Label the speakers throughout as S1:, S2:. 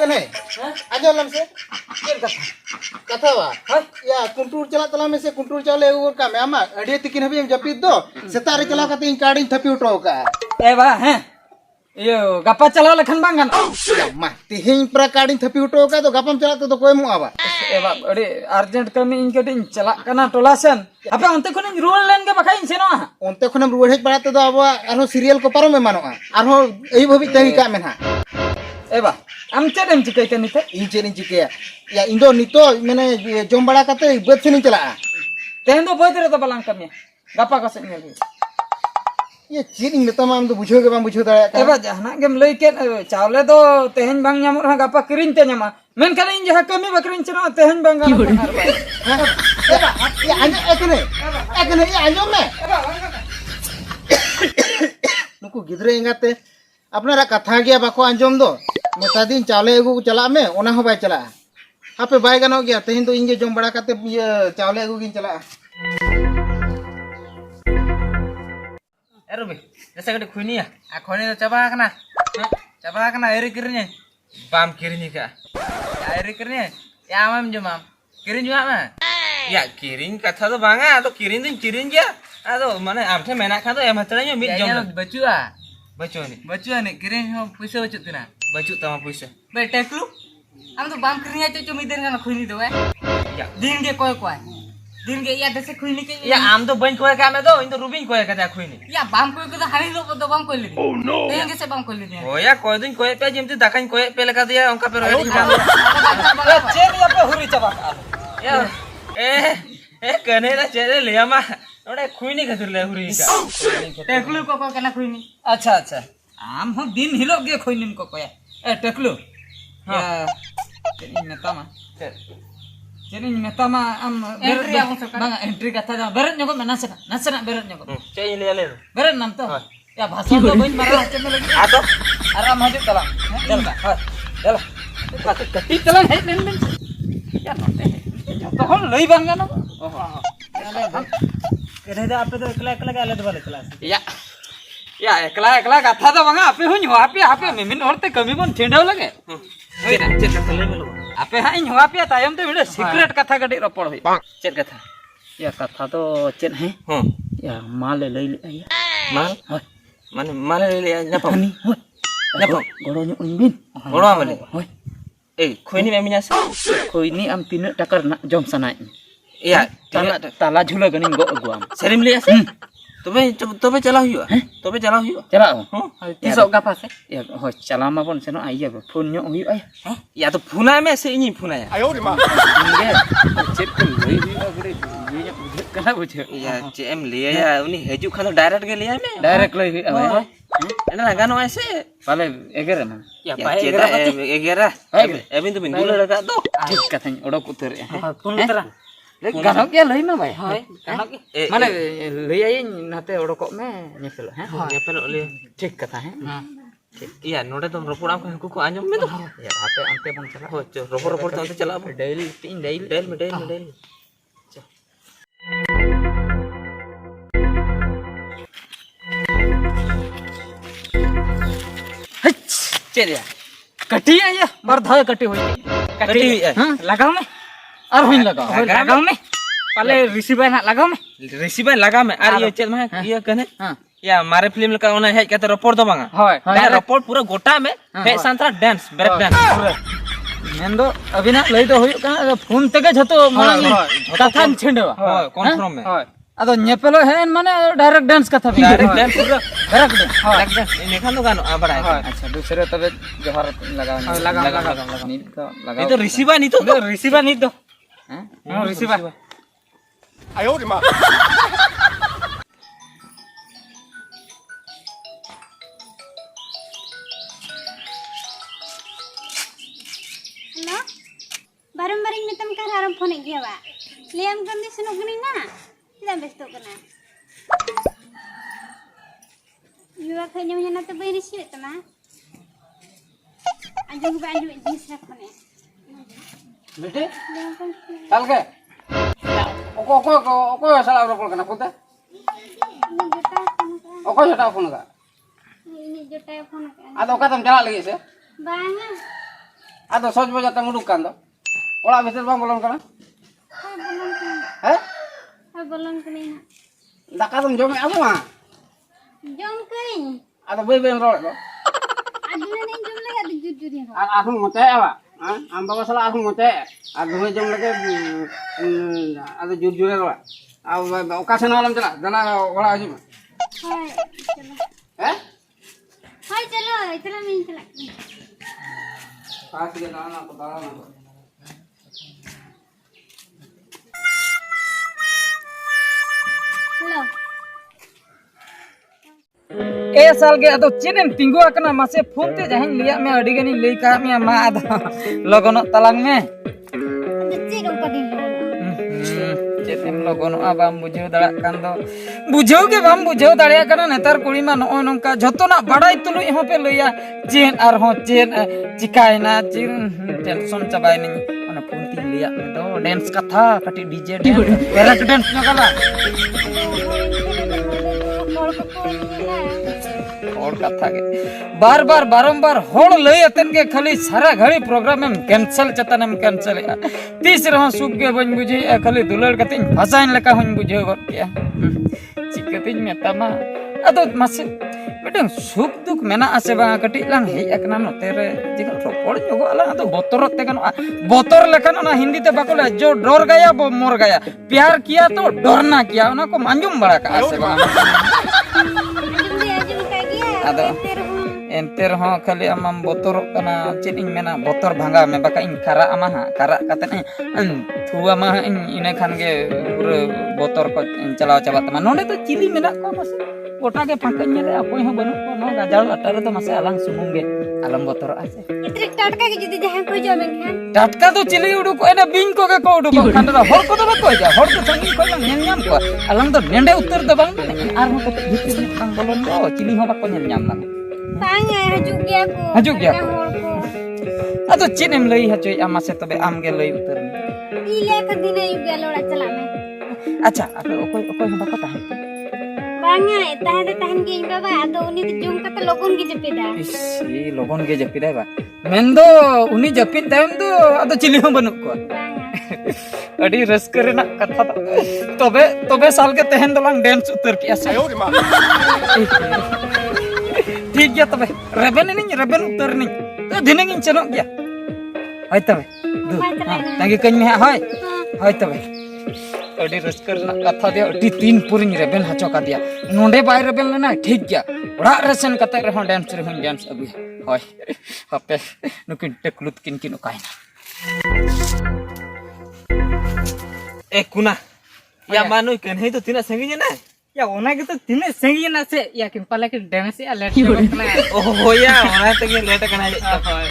S1: कने आजो लम से कथा बा या कुंटूर चला तला में से कुंटूर चाले ऊर का मैं मा अड़े तिकिन हबी जपित दो सेतारे चला कते इन काड़ी थपी उठो का
S2: ए बा हैं यो गप्पा चला लखन बांगन
S1: मा तिहिन प्रा काड़ी थपी उठो का तो गपम चला तो कोई मुआ बा
S2: ए बा अरे अर्जेंट कमी इन कटिन चला कना टोलासन अपे onte खन रूल लेन के बखाइन सेनो
S1: onte खनम रुवर हेज पड़ा तो अब आरो सीरियल को पारो में मानोआ आरो एई भबी तही का मेना
S2: ए बा आम चेदम चिकै के निते
S1: इन चेरिन चिके या इंदो नितो माने जम बड़ा कते बद सेनि चला
S2: तेन दो बद रे तो बलांग कमी गप्पा का से नेल
S1: ये चीरिंग ने तमाम तो बुझो के बा बुझो दाया
S2: ए बा जहना गेम लई के चावले तो तेहन बांग ᱧᱟᱢᱚᱜ रहा गप्पा किरिन ते ᱧᱟᱢᱟ मेन खाली इन जहा कमी बकरिन चनो तेहन बांग
S1: ये आंजो एकने ये आंजो में नुकु गिद्रे इंगाते अपनारा कथा गया बाको आंजोम दो मेता दिन चावले एगु चला में ओना हो बाय चला आपे बाय गानो गया तेहन तो इंगे जम बड़ा काते ये चावले एगु गिन चला
S3: एरो बे जैसे कटे खुनिया आ खुनी तो चाबा कना एरी किरने बाम किरनी का एरी किरने या आम जमाम किरिन जुआ में या किरिन कथा तो बांगा तो किरिन दिन किरिन गया आ तो माने आमठे मेना खा तो एम हतरा मिट जम बचुआ ने किरिन हो पैसा बचुत ना बचुत तमा पैसा बे टेकलू हम तो बाम किरनी आचो चो मिदेन गाना खुनी दो या दिन के कोय दिन के या दसे खुनी के या आम तो बन कोय का में दो इन तो रुबिन कोय का खुनी या बाम कोय को तो हानि दो बाम कोय लेनी ओह नो तेन के से बाम कोय लेनी ओ या कोय दिन कोय पे जेमती दाकान कोय पे लगा दिया उनका पे रेडी काम
S2: चेन या पे हुरी चबा
S3: या ए कने रा चेरे लिया मा ओडे खुनी खतिर ले हुरी का टेकलू को कना खुनी
S2: अच्छा अच्छा आम हो दिन हिलो गे खोइनिन को कोया ए टेकलू हां तेनी मेता मा आम एंट्री कथा जा बेरत नको नासना बेरत नको
S3: चेई ले
S2: बेरत नाम तो या भाषा तो बइन मारा हचे में लगी
S3: आ तो
S2: आराम हजे तला चल का कटी तला है लेन या नते तो हम लई बांगा ना केने दा आपे तो एकला आले तो वाले क्लास या एकला कथा तो बांगा आपे हुन आपे मिमिन औरते कमी बन ठेंडाव लगे
S3: चेक कथा ले मेलो
S2: आपे हां इन हुआ पे तायम तो मिडे सीक्रेट कथा गडी रपड़ होई
S3: चेक कथा
S2: या कथा तो चेन है
S3: हां
S2: या माल ले
S3: माल माने माल ले नपम
S2: गड़ो नु उनबिन
S3: गड़ो माले होय ए खोइनी मेमिना से
S2: खोइनी आम 3 टाका जम सनाय
S3: या
S2: ताला झुला गनिन गो अगुआम
S3: सेरिम ले आसे तबे चला हुआ
S2: चला हां तिसो गापा से या हो चला मा बन सेनो आइया फोन न्यो हुई आय
S3: या तो फुना में से इनी फुनाया
S1: आयो रे मा
S2: इंगे चेक को लई अगरे ये कना बुझे
S3: या चेम ले या उनी हेजु खान डायरेक्ट के लिया में
S2: डायरेक्ट लई अबे
S3: एना गानो ऐसे
S2: पाले 11 में
S3: या 11 एबिन तो बिन गुल लगा दो
S2: ठीक कथा ओडक उतर फोन उतरा गानो के लई ना भाई हां गानो के माने लई आई नाते ओडको में नेपेल हैं
S3: नेपेल ले
S2: ठीक कथा है
S3: या नोडे तो रोपड़ाम को आंजम में तो
S2: या आपे अंते बन चला
S3: हो रोपड़ तो अंते चला
S2: डेली
S3: में
S2: चलिए कटी है ये मर्द है कटी हुई हां लगाओ में और हुई लगाओ में पहले रिसीवर ना लगाओ में
S3: लगा में और ये चल में ये कने हां या मारे फिल्म का ओना है कहते रपोर्ट तो मांगा
S2: होय
S3: रपोर्ट पूरा गोटा में है Santra dance break dance
S2: main दो अभी ना लई तो हुई का फोन तके झतो कथा छिंडवा
S3: होय कन्फर्म में
S2: होय अदो नेपेलो है माने डायरेक्ट डांस कथा भी
S3: डायरेक्ट डांस पूरा
S2: डायरेक्ट
S3: डांस इनेखान तो गानो बड़ा है
S2: अच्छा दूसरे तबे जोहर लगा नीट तो लगा
S3: ये तो रिसीवर नहीं तो
S2: रिसीवर नहीं तो हां रिसीवर
S1: आयो रे मा
S4: हेलो बारंबार मितम का हारम फोन गया बा लेम कम दिसनो गनी ना तिदा बेस्तो कना युवा खैने में ना तो बई रिसीव तमा अंजू जिस रखने
S2: बेटे चल के ओको साला रोकल कना पुते ओको जटा फोन का
S4: ini jotai phone ka
S2: ado ka tam chala lagi se
S4: banga
S5: Ado soj bojat tang uduk kan do. Ola betul bang bolon kana?
S4: Hai bolong kini.
S5: Eh?
S4: Hai bolong kini.
S5: Daka tum jome apa mah?
S4: Jom kini.
S5: Ado bebe rol do.
S4: Aduh ini jom lagi ada jujur ya.
S5: Aku ngote apa? Hah? Amba masalah aku ngote. Adu jom lagi ada jujur rol. Okasan alam cela. Dala ola aja mah.
S4: Hai चलो.
S5: Eh?
S4: Hai चलो इतना नहीं चला.
S5: Kasih dia dala aku dala aku.
S4: Hello.
S2: ए साल के अदो चेनेम तिंगु आकना मासे phone ते जहां लिया में अडी गनी लई का में मा आदा लगन तलांग में
S4: Kecil dong tadi.
S2: चेतेम लगन आबाम बुझेव दड़ा कान दो बुझेव के बाम बुझेव दाड़िया कना नेतार कुड़ी मा नओ नंका झतोना बाडाई तुलु हो पे लइया चेन आर हो चेन चिकायना चिन टेंशन चबाय नि ओना फोन ती लिया में दो डांस कथा कटी डीजे डांस डांस नगला और कथा के बार बार बारंबार होड़ लई अतन के खाली सारा घड़ी प्रोग्राम में कैंसिल चतन में कैंसिल तीस रहो सुख के बन बुझे खाली दुलड़ कते फसाइन लका हन बुझे गत के चिकतिन मेता मा अदो मासे बेटन सुख दुख मेना आसे बा कटी लांग हे एकना नते रे जिका रोपड़ जोगो अला अदो बोतर ते कनो बोतर लेखन ना हिंदी ते बाको जो डर गया वो मर गया प्यार किया तो डरना किया उना को अंजुम बड़ा का आसे बा Ado enter ho kali amam botor kana cin mena botor bangga me baka ing kara amaha kara kata thua mah ine khan ge pura botor ko chalaw chaba tama nonde to chili mena ko mas kota ge pakanya le apoi ho banu ko no gajal atar to mase alang sumung ge alam botor ase
S4: Itri tatka ke jadi jahan ko jomen kan.
S2: tatka to chili udu ko ena bing ko ge ko udu ko khan da hor ko da ko ja hor ko sangi ko lang nyam nyam ko alang to nende uttar da bang ar ho ko hitir bang bolon do chili ho bako nyam nyam lang
S4: Tanya hajuk dia ko.
S2: Hajuk dia ko. Ado cin em lei hacoy amase tobe am ge lei utar
S4: Ile ke dina juga lora cela me.
S2: acha ape okoi ho bako tahan
S4: Bangnya tahan ke baba ado uni tu jom kata logon ke jepida.
S2: isi logon ge japidai ba mendo uni japid tayam do ado chili ho banuk ko adi raskar rena katha tobe sal ke tehen dolang dance utar ki ase ठीक गया तबे Ray-Ban उतर नहीं तो दिने गिन चलो गया हाय तबे तांगे कñ में हाय हाय तबे अडी रस्कर ना कथा दे अडी तीन पुरिन रेबन हचो का दिया नोंडे बाय रेबन लेना ठीक गया बड़ा रसन कते रे हो डांस रे हो डांस अबे हाय हपे नुकिन टेक्लुत किन किन कायना
S3: ए कुना या मानु कन्हे तो तिना संगी ना
S2: या ओना के तो तिने संगी ना से या किन पाला के डांस या लेट करना
S3: ओहो या ओना तगे लेट कना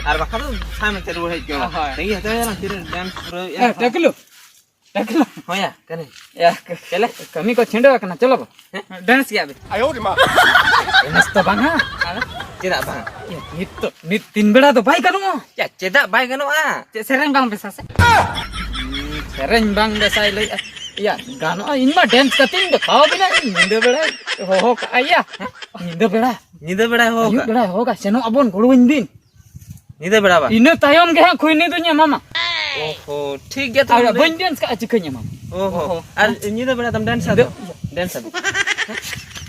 S3: आर बाखा तो साम चलु है क्यों तगे हते ना तिरे डांस पूरा या
S2: टेक्लु
S3: होया कने
S2: या चले कमी को छिंडवा कना चलो डांस किया बे आयो रे मा डांस तो बांगा
S3: चेदा बा
S2: नित तीन बेड़ा तो बाई करू
S3: या चेदा बाय गनो आ
S2: सेरेन बांग बेसा से सेरेन बांग बेसा ले या गानो इनमा डांस कतिन दिखाओ बिना निंदे बेड़ा हो आया निंदे बेड़ा होगा सेनो अबन गुड़विन दिन
S3: निदे बेड़ा बा
S2: इने तायम के खुइनी दुनिया मामा
S3: ओहो ठीक गया तो
S2: बन डांस का चिकन्या मामा
S3: ओहो और निदे बेड़ा तुम डांस आदो डांस आदो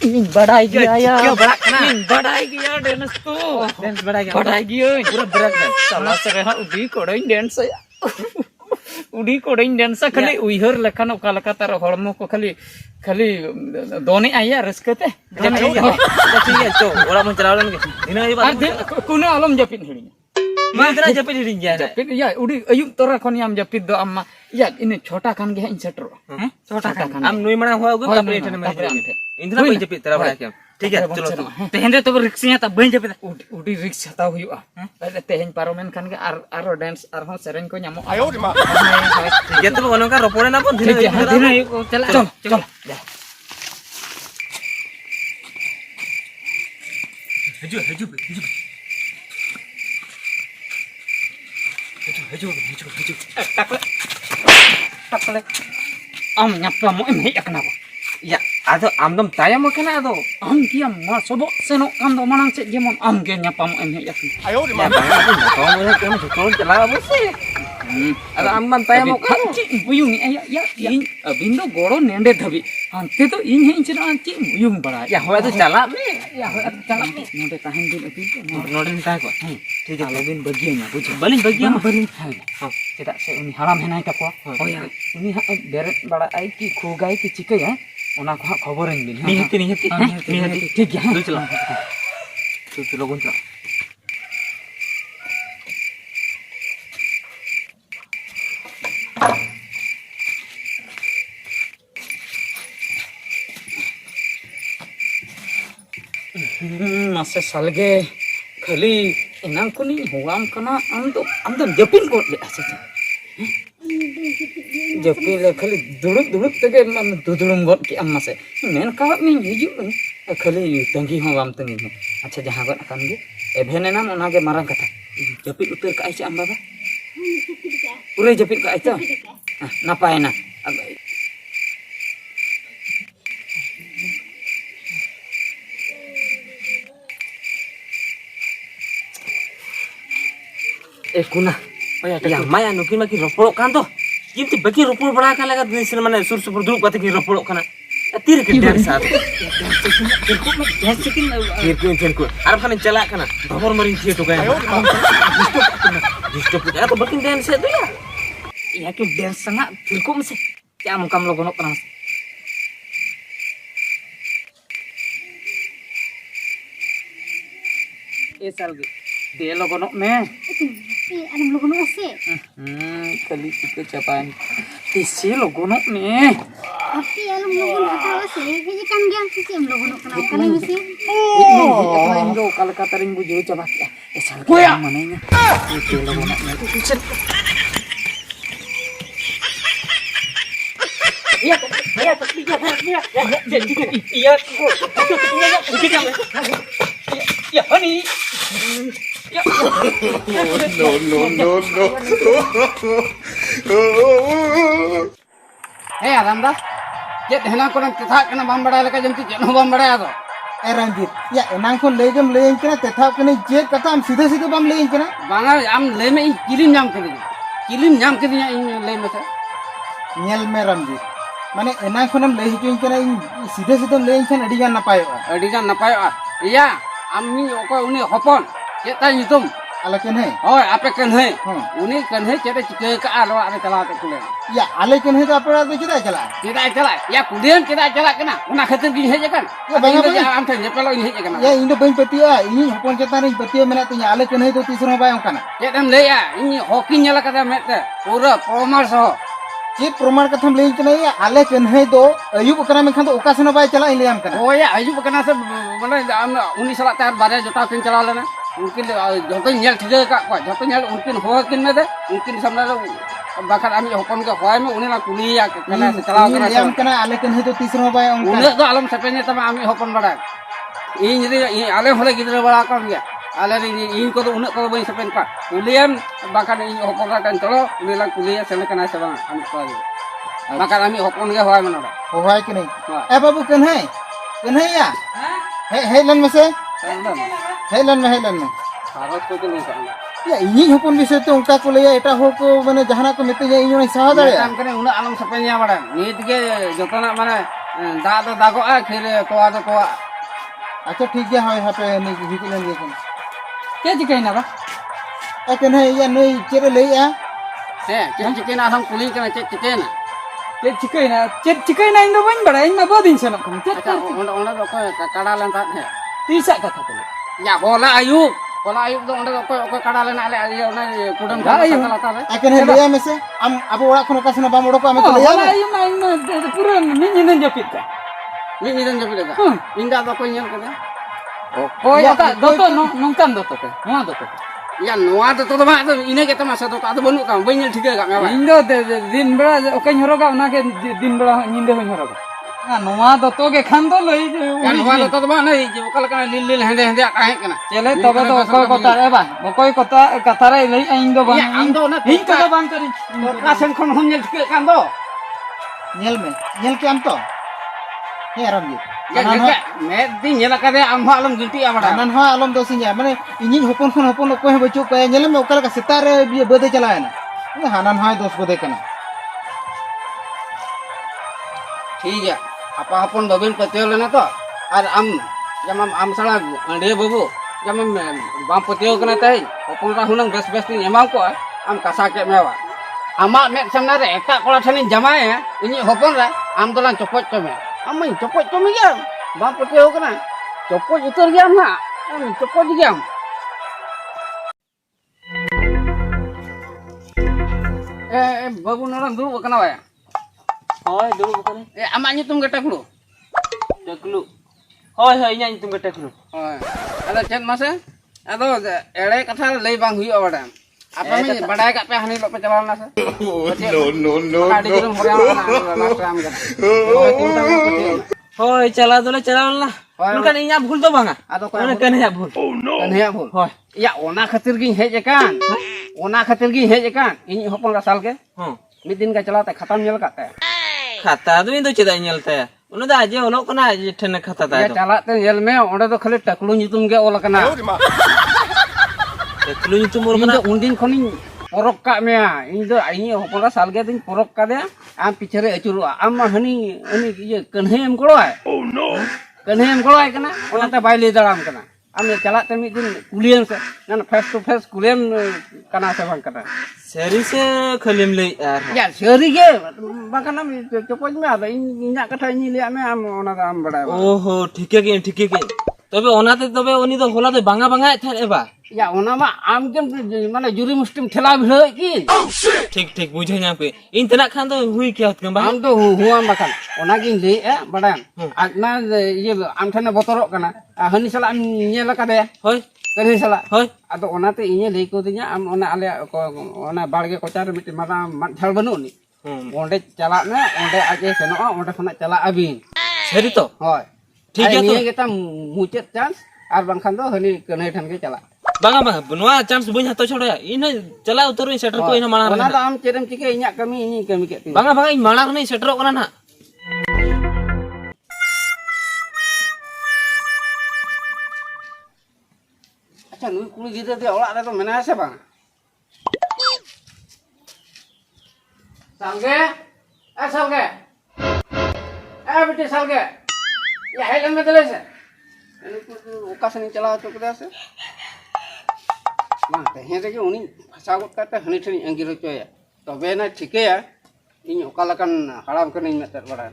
S2: इन बढ़ाई गया या
S3: क्यों बड़ा कना
S2: इन बढ़ाई गया डांस तो
S3: डांस बढ़ा गया
S2: बढ़ाई गया
S3: पूरा ब्रेक डांस
S2: साला से रहा उडी कोड़इन डांस उडी कोड़इन डांस खाली उइहर लेखन ओका लेका तार हड़मो को खाली दोने आया रस्कते
S3: ठीक है तो ओरा मन चलावलन के दिना ये बात
S2: कुनो आलम जपिन हिड़ी
S3: मैं इतना जपिन हिड़ी गया
S2: जपिन या उडी अयुब तोरा खन याम जपिद दो अम्मा या इने छोटा खान के इन सेटर छोटा खान
S3: हम नुई मणा हुआ गो तब इठने में इंद्रा पे जपित तेरा बड़ा क्या ठीक है चलो
S2: तेहन रे तो रिक्सिया ता बन जपिद उडी रिक्स हता हुआ तेहन पारोमेन खान के आरो डांस आर हो सेरेन को न्यामो आयो रे मा
S3: ठीक है तो वनो का रोपड़े ना बन
S2: दिना चल चल
S3: हजू
S2: takle am nyapla mo em hei akna ba
S3: या ado amdom tayam kena ado.
S2: am kiam ma sobo senok kan do manang se jemon am ge nyapam em hej aku.
S3: Ya bang aku motor mo kamu motor chala abo sih. Ado amman tayam kan.
S2: Buyung ya in abindo goro nende dhabi. Ante to in hej chena anti buyung bara.
S3: Ya hoy to chala me.
S2: Ya chala node tahan din api
S3: Nodin tay ko.
S2: ठीक है लोबिन बगिया बुझे बलिन बगिया बलिन चेदा से उनी हराम हेनाय तको ओया उनी बेरे बड़ा आई की खोगाई की चिकया ओना को खबर इन बिन
S3: निहती
S2: ठीक है
S3: दू चला तू लोगन चला
S2: मासे सालगे खाली इनाम को नहीं हुआम कना हम तो जपिन को ले अच्छा जपिन ले खाली दुड़ुक तके मन दुदुड़ुम गट की अम्मा से मेन का में हिजु खाली तंगी हुआम तंगी में अच्छा जहां गट अकन गे एभेन नाम ओना गे मारंग कथा जपिन उतर का आइछ अम बाबा पूरे जपिन का आइछ नापाय ना
S3: kuna ya maya nukin maki ropolok kan to kinti baki ropol bada kan laga din mane sur sur dulu kata ki ropolok kana tir ke der saat tir ku arab kan chala kana bamor marin thie to gaya disturb ya to bakin den se to ya
S2: ya ke den sangat tilkum se ya mukam lo gonok kana ए साल दे lo gonok me
S4: Alam logono ase.
S2: kali kita capain tisi lo gonok me
S4: Tapi alam logono kata ase. Jadi kan dia sisi am logono kana kali mesti.
S2: ini indo kalau kata ring bujo coba ya sal
S3: Kuya!
S2: mana nya itu lo gonok me iya ya honey
S5: Hei Adamda, cek hena koran tetap kena bam badai leka jam tu cek no bam badai ado.
S1: ए रंजीत या एनांग को ले जम ले इनकना तेथा कने जे कथा हम सीधे सीधे बम ले इनकना
S5: Banga am le me kilim nyam kedinya in le me se.
S1: Nail में रंजीत माने एनांग को हम ले हिजु इनकना सीधे सीधे ले इनकना अड़ी गान नापायोगा
S5: Adi kan napai a. Iya, ami oko uni hopon. Cek tay nyutum.
S1: आला कने
S5: Oi, ape kan he.
S1: हाँ
S5: Uni kan he cek cike ka alo ade cala te kulen.
S1: या आले कने तो अपना तो किदा चला
S5: Cela, ya kulian cela kena. Una khatir gi he kan.
S1: Ya, banga, banga.
S5: Am the nyepelo ini he kan.
S1: या इंदो बइन पतिया इन हपन चतान इन पतिया मेना तो आले कने तो तीसरो bye ओंकना
S5: Cek dem le ya, ini hoki nyala kata mete. Pura promar so.
S1: जे प्रमाण कथा हम ले इनकना या आले कने तो अयुब कना में खान तो ओकासनो बाय चला इन ले आम कना
S5: Oh ya, aju kena se mana am uni salat tar bare jota kin cala lena. Mungkin joto nyel tiga kak ko. Joto nyel mungkin ho kin mede. Mungkin samna bakar ami hopon ka hoy me uni la kuliah kena se cala
S1: in
S5: kena.
S1: ले आम कना आले कने तो तीसरो bye ओंकना
S5: Unek tu alam sepenya tama ami hopon badak. Ini jadi ale hole gidra bala kan dia. Ale ini ko tu unek ko bain sepen pa. Kulian bakar ini hopon kan tolo uni la kuliah sene kena sebang ami ko. Bakar ami hopon ga hoy mana.
S1: हो भाई कने ए बाबू कने या हे लन में से हे लन में
S5: Harus ko tu ni kan.
S1: या इन्हीं हपन विषय तो उनका को ले एटा हो को माने जहाना को मिते इन उन सहा दाड़े
S5: Kan kena unek alam sepenya badak. Ni tige joto nak mana da do dago a khire toa do toa.
S1: अच्छा ठीक है हाय हापे नि हिकुलन ये कने
S2: क्या चिकाई ना बा
S1: ए कने या नई चेरे ले या
S5: Se, cikin asam kuling kena cikin.
S2: ये चिकाई ना इंदो बन बड़ा इन नबो दिन सनक kan
S5: Acha onda do ko kada lantat he.
S2: Tissa कथा तो
S5: Ya bola ayub do onda do ko kada lena ale ayo na kudam
S2: Ya, ayub.
S5: kala tare.
S1: ए कने ले या में से हम अब ओड़ा खनो कासना बाम ओड़ो को हम तो ले
S2: wala
S1: या
S2: ayo na ina pura min japit ka
S5: Ni dan jabi lega. Inda do ko nyel kada.
S2: koy ata doto nongkan doto ka no doto
S5: Ya noa do to ma do ine kita masa do ado bonu ka benyel tiga ka ngawa.
S2: indo din bera okai horoga ona ke din bera nyinde hoy horoga na noa doto ge khan do loi
S5: Ya noa do to ma na je kala kana lil hende ka he kana.
S2: चले तबे तो कोई कथा रे बा कोई कथा रे लई इंदो बा
S5: Ya ando na
S2: हिंग तो बांग करी
S5: ka sen kon hon nyel tiga kan do.
S1: Nail में नेल के हम तो Hei Arab ji.
S5: Ya gak med di nyala kade am ho alam gilti amada.
S1: Anan ho alam dosinya. Mane injing hopon okoy baju kaya nyelem okal ka setar biye bode chalaya na. Ini hanan ho dos bode kana.
S5: ठीक है apa pun babin patio lena to ar am jam am sala ande babu jam bam patio kana tai opon ra hunang bes bes ni emang ko am kasa ke mewa ama met samna re eta kola thani jamae ini hopon ra am dolan copot come am copot come ya bam patio kana copot utur ya na am copot ya babu orang dulu kana wa
S3: Hoi, dulu bukan.
S5: amak nyutum gata dulu
S3: Teklu. Hoi, hoi, nyanyi tunggu teklu.
S5: ada chat masa atau ere kata lay bang huyu awada apa mi badai kat pe hani lo pe jalan nasa no ada jirum hoream na ram kat
S3: Hoi, chala lah. Bukan inya bhul to banga.
S5: atau
S3: Kan ya bhul.
S5: kan ya bol
S3: Hoi.
S5: ya ona khatir gi hej kan ona khatir gi hej kan ini hopon rasal ke mid din ka chala ta khatam nyel kat te
S3: Kata tu itu cita nyel teh. Unu dah aja olok kena aja thene kata
S5: ya
S3: teh.
S5: chala te nyel me onde do khali taklu nyutum ge ol kana
S3: Teklu itu mur
S5: ini
S3: kena.
S5: do undin khoni porok ka mea ini do ini hopon rasal ge din porok ka de am pichare achuru am hani ye kanhem koloi kanhem koloi kana ona te baile daram kana am chala te mid din kulian se nan face to face kulian kana se bang kana
S3: Seri se khalim lei ar.
S5: ya seri ge bahkan am cepot me ada inya katha ini liat me am ona am bada
S3: Oh, ठीक है के. तबे ओनाते तबे उनी तो होला तो banga था एबा.
S5: ya ona ma am kem mane juri mustim thela bhoi ki
S3: ठीक बुझे ना पे. इन तना खान तो हुई क्या होत बा.
S5: am to huam bahkan ona gin le bada adna ye am thane botorok kana hani sala am nyel kade
S3: होय
S5: kani sala
S3: होय.
S5: ado onate inya lei ko dinya am ona ale ona barge kocar mit mara mat thal banu ni onde chala me onde aje seno onde khona chala abin
S3: सरी तो.
S5: hoy
S3: ठीक है
S5: ini
S3: तो.
S5: kita mucet chance ar bangkhan to hani kenai than ke chala
S3: banga बनवा chance बुझ हतो छोड़या. इन चला उतर सेटर को इन माना.
S5: ona do am cerem cike inya kami ini kami ke ti
S3: banga इन माना नहीं सेटर को ना.
S5: acha nui kuli gidra dia orak re to mena ase bang salge salge beti salge ya helm me dele se ini uka seni chala to kede ase bang teh rege uni phasa got kate hani thani angir choya tobe na thike ya ini uka lakan haram kene meter bada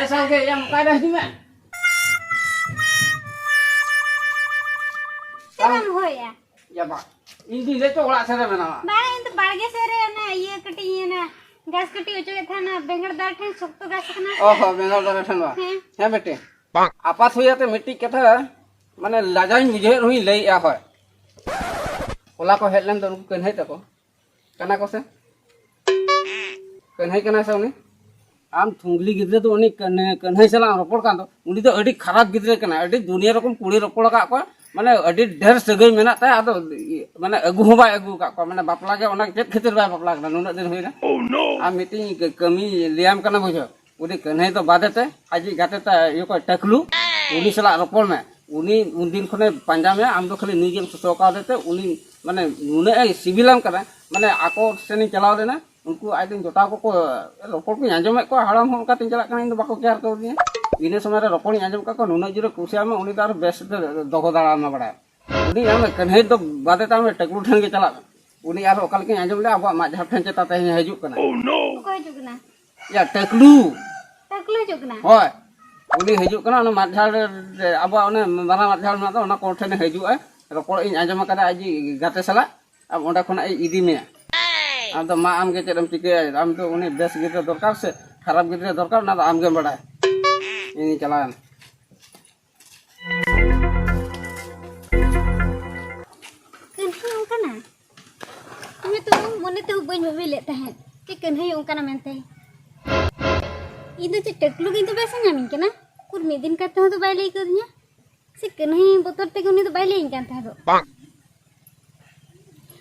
S5: salge yang kada di me
S4: Siapa mau ya?
S5: ya bang ini le to orak sare mena
S4: Bang itu barge sere na iya kati iya na gas kati ucu ke thana bengar dar thang sokto gas kana.
S5: oh bengal dara than ba he bete apa thuyate miti katha mane lajain mujhe hui lei a hoy ola ko headland don ken hai tako kana ko se ken hai kana sa uni am thungli gidre to uni ken hai sala ropor kan to uni to adi kharap gidre kana adi dunia rokom kuli ropor ka ko mane adi dher sagai mena ta ado mane agu ho bai agu ka ko mane bapla ge ona chet khatir bai bapla kana nunat din hoina oh no am miti kami liam kana bujo uni ken hai to badete aji gateta yo ko taklu uni sala ropor me uni undin khone panja me am do khali nigem soka dete uni mane nune sibilam kana mane ako seni chalao dena unku aidin jota ko ropor ko anjom ko haram hon ka tin chala kana indo bako kyar ko ni ine somare ropor ni anjom ka ko nuna jure kusia me uni dar best dogo dara na bada uni am kanhe do bade ta me taklu than ke chala uni ar okal ke anjom le aba ma jhap than cheta ta haju kana
S4: Kau hijau kena.
S5: ya taklu
S4: Taklu hijau kena.
S5: hoy uni haju kana ona madhal aba ona mara madhal na to ona ko thane haju ropor in anjom kada aji gate sala am onda khona idi me am to ma am ke chedam chike am to uni bes gidre dorkar se kharap gidre dorkar na am ge bada ini jalan
S4: Kenhi yung kana. Kami tu mone tu bain babi le tahan. Ki kenhi yung kana mente. Itu tu taklu gitu biasa nyamin kena. Kur medin kata tu baile ikutnya. Si kenhi botol te kuni tu baile ingkan tahan.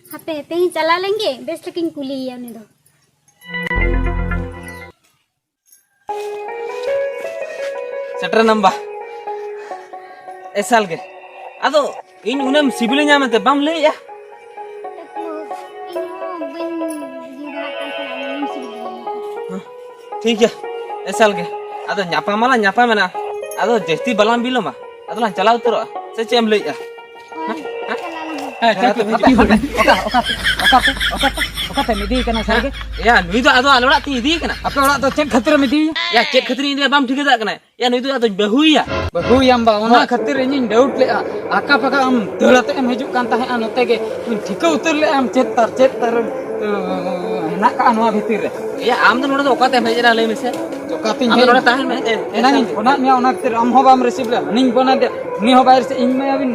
S4: Hape te ही चला लेंगे best लेकिन कुली है उन्हें दो
S3: shutter number एसाल के अदो इन उन्हें CIBIL ᱧᱟᱢ ᱢᱮᱛᱮ ᱵᱟᱢ ᱞᱟᱹᱭᱟ ठीक है एसाल के अदो ᱧᱟᱯᱟᱢᱟला ᱧᱟᱯᱟᱢᱮᱱᱟ अदो जस्ती बलाम बिलोमा अदो लां चला उतरो से चेम लइया
S2: ओका मिदी कना सागे
S3: या नुई दो अदो अलड़ा ती इदी कना
S2: आपे ओड़ा तो चेक खतिर मिदी
S3: या चेक खतरी इदी बाम ठीक दा कना या नुई दो अदो बहुया
S2: बहु यamba ओना खतिर इन डाउट ले आका पका हम दड़ते हम हिजुक कान ताहे नते के ठीक उतर ले हम चेक तर ना का नवा भीतर रे
S3: या आम तो नोडो ओका ते भेजरा लई मेसे
S2: ओका तिन
S3: आम नोडो ताहन में
S2: एना नि ओना ने ओना खतिर हम हो बाम रिसीव ले निन बना दे नि हो बाहर से इन में अबिन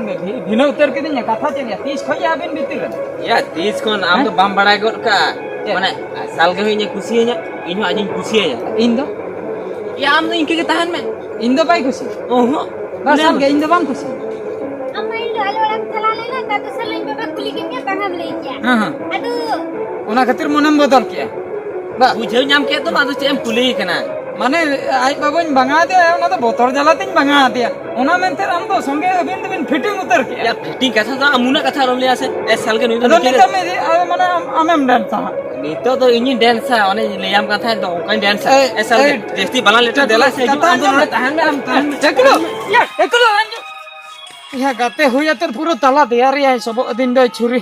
S2: भिनो उतर के दिन कथा चेन 30 खया अबिन भीतर रे
S3: या 30 कोन आम तो बाम बड़ाय गोद का माने साल के होइने खुशी है इन हो आजिन खुशी है
S2: इन दो
S3: या आम तो इनके के ताहन में
S2: इन दो बाई खुशी
S3: ओहो
S2: बस हम के इन दो बाम खुशी
S4: अम्मा इन आले वाला थला लेला ता तो सलो इन बाबा कुली के में तंगम ले क्या
S2: हां हां
S4: अदु
S2: ओना खतिर मनम बदल किया बा
S3: बुझे नाम के तो मादो चेम कुली कना
S2: माने आई बाबन बंगा दे ओना तो बोतर जला तिन बंगा दिया ओना मेनते हम तो संगे अबिन तबिन फिटिंग उतर के
S3: या फिटिंग कथा तो अमुना कथा रोले आसे ए साल के नुई
S2: तो
S3: दो
S2: निता में माने आमेम डांस था
S3: नीतो तो इनी डांस है ओने लेयाम कथा तो ओका डांस है ए साल के जस्ती बना लेटर देला से
S2: कथा
S3: आम तो नोडो ताहन में हम ताहन
S2: चकलो या एकलो अंजो या गाते हुया तर पूरा तला दियार या सब दिन दो छुरी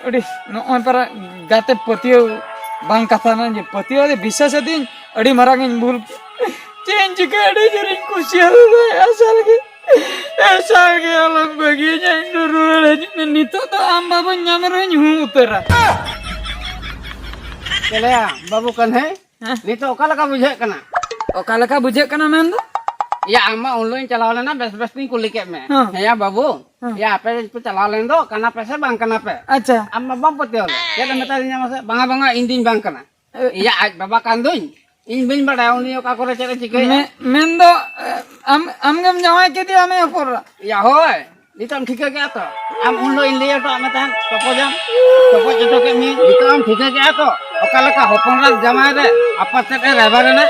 S2: अडी नो पर गाते पतियो बांग कथा ना जे पतियो दे विशेष दिन अडी मरांग भूल चेंज काडे जरी कुशियल असल के अलग बगी जाइन रुल नितो तो आम बाबा ᱧᱟᱢ रे हूं उतरा
S5: चले बाबू कन है नी तो ओका लगा बुझे कना
S2: ओका लका बुझे कना मेन दो
S5: या आमा ऑनलाइन चला लेना बेस बेस नहीं कुली के में
S2: हाँ।
S5: है या बाबू या पे चला लेन दो कना पे से बांग कना पे
S2: अच्छा
S5: आमा बम पते होले या तो मता दिना मसे बांगा बांगा इन दिन बांग कना या आज बाबा कांदुन इन बिन बड़ा उनी ओका करे चले चिके
S2: मेन दो am gam jawai ke dia ame por
S5: या होय नी तो हम ठीक है क्या तो हम उन लो इन लिया तो हमें तहन टपो जम टपो जतो के मी नी तो हम ठीक है क्या तो ओका लका होपन रात जमा रे आपा ते ड्राइवर ने